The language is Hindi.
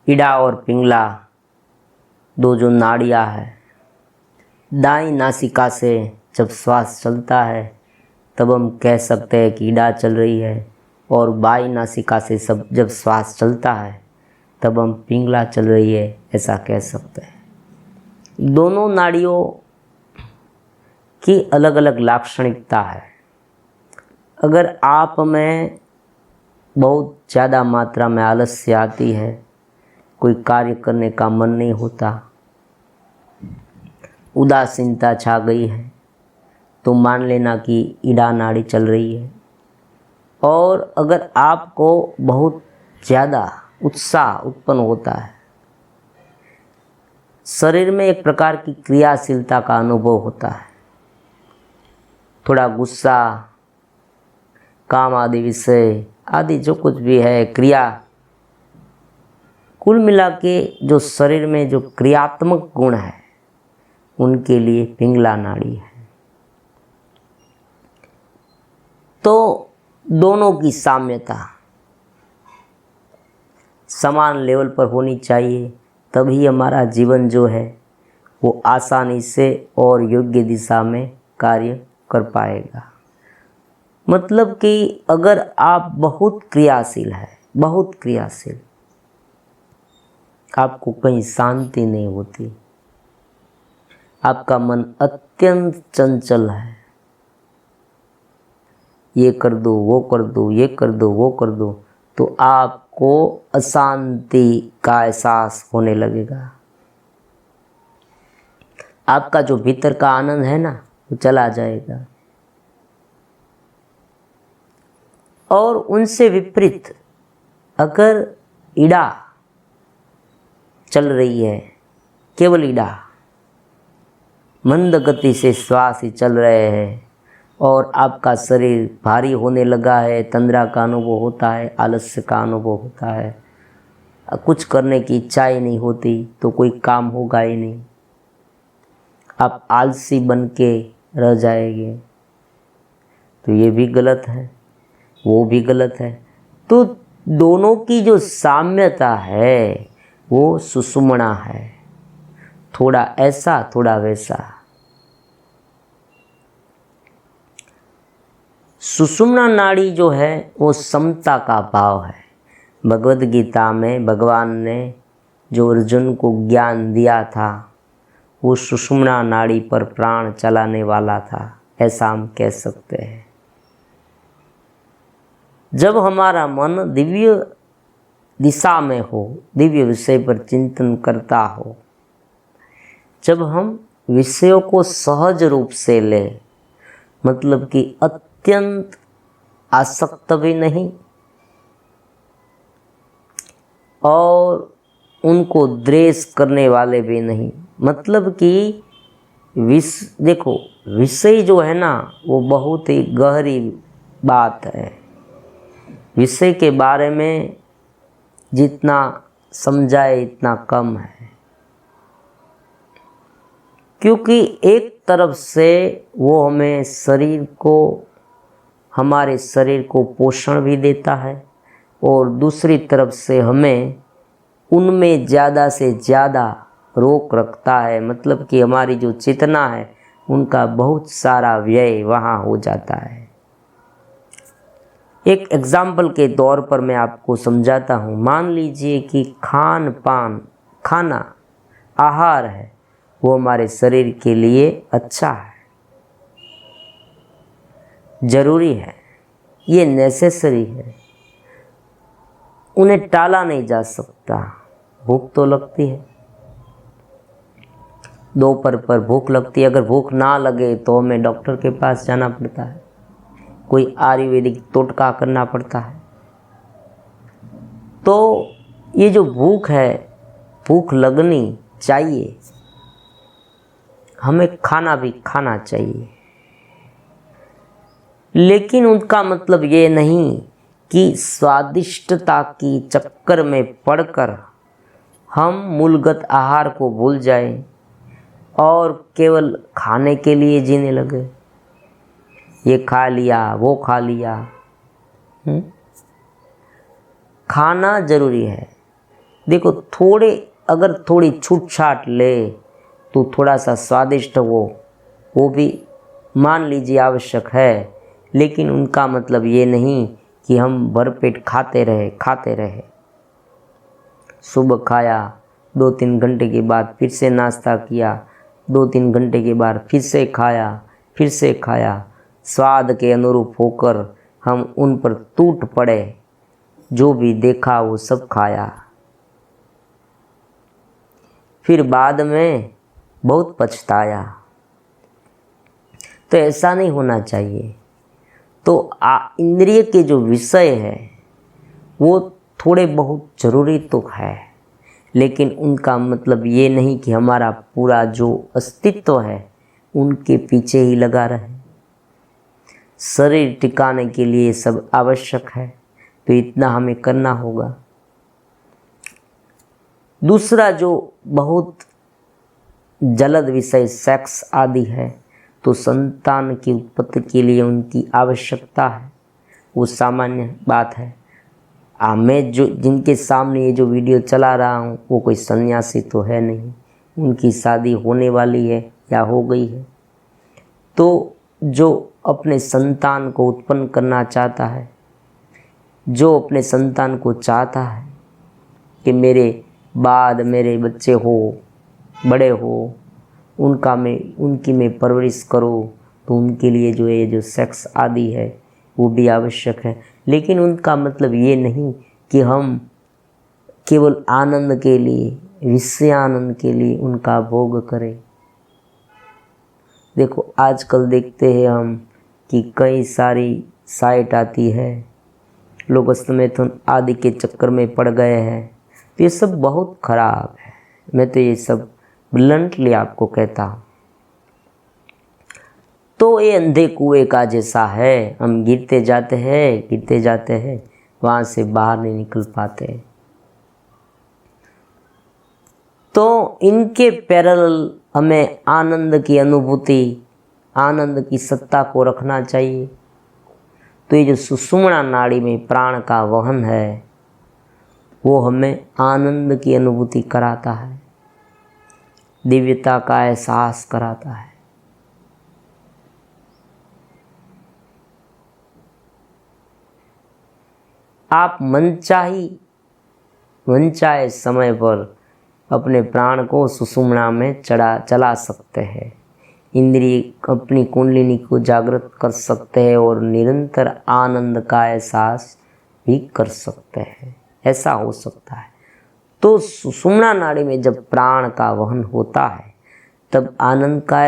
ईड़ा और पिंगला दो जो नाड़ियाँ है, दाईं नासिका से जब श्वास चलता है तब हम कह सकते हैं कि ईड़ा चल रही है, और बाईं नासिका से सब जब श्वास चलता है तब हम पिंगला चल रही है, ऐसा कह सकते हैं। दोनों नाड़ियों की अलग अलग लाक्षणिकता है। अगर आप में बहुत ज़्यादा मात्रा में आलस्य आती है, कोई कार्य करने का मन नहीं होता, उदासीनता छा गई है, तो मान लेना कि ईड़ा नाड़ी चल रही है। और अगर आपको बहुत ज़्यादा उत्साह उत्पन्न होता है, शरीर में एक प्रकार की क्रियाशीलता का अनुभव होता है, थोड़ा गुस्सा, काम आदि विषय आदि जो कुछ भी है क्रिया, कुल मिला के जो शरीर में जो क्रियात्मक गुण है उनके लिए पिंगला नाड़ी है। तो दोनों की साम्यता समान लेवल पर होनी चाहिए, तभी हमारा जीवन जो है वो आसानी से और योग्य दिशा में कार्य कर पाएगा। मतलब कि अगर आप बहुत क्रियाशील है, बहुत क्रियाशील, आपको कहीं शांति नहीं होती, आपका मन अत्यंत चंचल है, ये कर दो, वो कर दो, ये कर दो, वो कर दो, तो आपको अशांति का एहसास होने लगेगा। आपका जो भीतर का आनंद है ना, वो चला जाएगा। और उनसे विपरीत अगर ईड़ा चल रही है, केवल ईड़ा, मंद गति से श्वास ही चल रहे हैं, और आपका शरीर भारी होने लगा है, तंद्रा का अनुभव होता है, आलस्य का अनुभव होता है, कुछ करने की इच्छा ही नहीं होती, तो कोई काम होगा ही नहीं, आप आलसी बन के रह जाएंगे। तो ये भी गलत है, वो भी गलत है। तो दोनों की जो साम्यता है वो सुषुम्ना है, थोड़ा ऐसा थोड़ा वैसा। सुषुम्ना नाड़ी जो है वो समता का भाव है। भगवद गीता में भगवान ने जो अर्जुन को ज्ञान दिया था वो सुषुम्ना नाड़ी पर प्राण चलाने वाला था, ऐसा हम कह सकते हैं। जब हमारा मन दिव्य दिशा में हो, दिव्य विषय पर चिंतन करता हो, जब हम विषयों को सहज रूप से ले, मतलब कि अत्यंत आसक्त भी नहीं और उनको द्वेष करने वाले भी नहीं, मतलब कि देखो विषय जो है ना वो बहुत ही गहरी बात है। विषय के बारे में जितना समझाए इतना कम है, क्योंकि एक तरफ से वो हमें हमारे शरीर को पोषण भी देता है, और दूसरी तरफ से हमें उनमें ज़्यादा से ज़्यादा रोक रखता है, मतलब कि हमारी जो चेतना है उनका बहुत सारा व्यय वहाँ हो जाता है। एक एग्जाम्पल के तौर पर मैं आपको समझाता हूँ। मान लीजिए कि खाना आहार है, वो हमारे शरीर के लिए अच्छा है, जरूरी है, ये नेसेसरी है, उन्हें टाला नहीं जा सकता। भूख तो लगती है, दोपहर पर भूख लगती है, अगर भूख ना लगे तो हमें डॉक्टर के पास जाना पड़ता है, कोई आयुर्वेदिक टोटका करना पड़ता है। तो ये जो भूख है, भूख लगनी चाहिए, हमें खाना भी खाना चाहिए, लेकिन उनका मतलब ये नहीं कि स्वादिष्टता की चक्कर में पड़कर हम मूलगत आहार को भूल जाएं और केवल खाने के लिए जीने लगे, ये खा लिया वो खा लिया। खाना जरूरी है, देखो थोड़े अगर थोड़ी छूट छाट ले तो थोड़ा सा स्वादिष्ट वो भी मान लीजिए आवश्यक है, लेकिन उनका मतलब ये नहीं कि हम भरपेट खाते रहे। सुबह खाया, 2-3 घंटे के बाद फिर से नाश्ता किया, 2-3 घंटे के बाद फिर से खाया, स्वाद के अनुरूप होकर हम उन पर टूट पड़े, जो भी देखा वो सब खाया, फिर बाद में बहुत पछताया। तो ऐसा नहीं होना चाहिए। तो इंद्रिय के जो विषय है वो थोड़े बहुत ज़रूरी तो है, लेकिन उनका मतलब ये नहीं कि हमारा पूरा जो अस्तित्व है उनके पीछे ही लगा रहे। शरीर टिकाने के लिए सब आवश्यक है, तो इतना हमें करना होगा। दूसरा जो बहुत जलद विषय सेक्स आदि है, तो संतान की उत्पत्ति के लिए उनकी आवश्यकता है, वो सामान्य बात है। मैं जो जिनके सामने ये जो वीडियो चला रहा हूँ वो कोई सन्यासी तो है नहीं, उनकी शादी होने वाली है या हो गई है। तो जो अपने संतान को उत्पन्न करना चाहता है, जो अपने संतान को चाहता है कि मेरे बाद मेरे बच्चे हो, बड़े हो, उनकी मैं परवरिश करूँ, तो उनके लिए जो ये जो सेक्स आदि है वो भी आवश्यक है। लेकिन उनका मतलब ये नहीं कि हम केवल आनंद के लिए, विषयानंद के लिए उनका भोग करें। देखो आजकल देखते हैं हम कि कई सारी साइट आती है, लोग अस्तमेथुन आदि के चक्कर में पड़ गए हैं। तो ये सब बहुत खराब है। मैं तो ये सब ब्लंटली आपको कहता हूँ। तो ये अंधे कुएं का जैसा है, हम गिरते जाते हैं, वहाँ से बाहर नहीं निकल पाते। तो इनके पैरेलल हमें आनंद की अनुभूति, आनंद की सत्ता को रखना चाहिए। तो ये जो सुषुम्ना नाड़ी में प्राण का वहन है, वो हमें आनंद की अनुभूति कराता है, दिव्यता का एहसास कराता है। आप मनचाहे समय पर अपने प्राण को सुषुम्ना में चला सकते हैं, इंद्रिय अपनी कुंडलिनी को जागृत कर सकते हैं और निरंतर आनंद का एहसास भी कर सकते हैं। ऐसा हो सकता है। तो सुषुम्ना नाड़ी में जब प्राण का वहन होता है, तब आनंद का